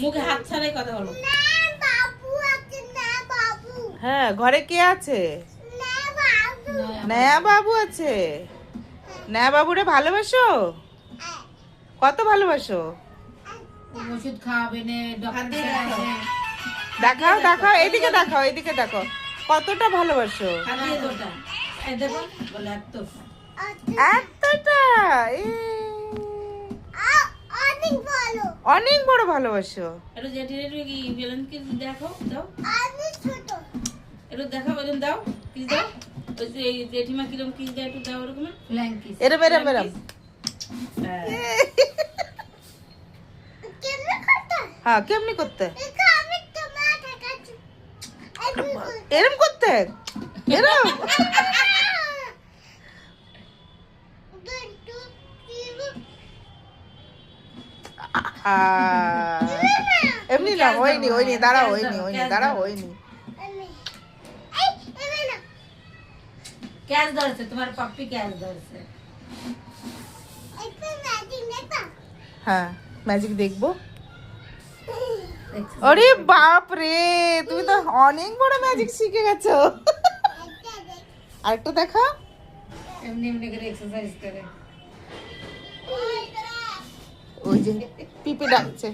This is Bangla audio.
মুখে হাত ছাড়াই কথা বলো। হ্যাঁ, ঘরে কে আছে? নয়া বাবু আছে। নয়া বাবুরে ভালোবাসো? কত ভালোবাসো? ওষুধ খাওয়াবে না, ডক্টর আছে। দেখাও দেখাও, এদিকে দেখাও, এদিকে দেখো কতটা ভালোবাসো। হাত দিয়ে দোটা। এই দেখো বলে এত এতটা এ, অনেক বড় ভালোবাসো। একটু জেঠির একটু কি বেলুনকে দেখো, দাও। একটু দেখাও, বেলুন দাও, কিস দাও। ওই যে এই জেঠিমা কিরম কিস দেয় একটু দাও ওরকম। ফ্ল্যাঙ্কিস। এরম এরম এরম। হ্যাঁ, কেমনি করতে? এরম করতে? এরম? এমনি না, হয়নি হয়নি, দাঁড়াও, হয়নি হয়নি, দাঁড়াও, হয়নি। ক্যাচ ধরছে, তোমার পাপ্পি ক্যাচ ধরছে। হ্যাঁ, ম্যাজিক দেখবো। দেখছো? আরে বাপ রে, তুমি তো অনেক বড় ম্যাজিক শিখে গেছো। আরেকটা দেখা। এমনি এমনি করে এক্সারসাইজ করে। ওই যে পিপি ডাকছে।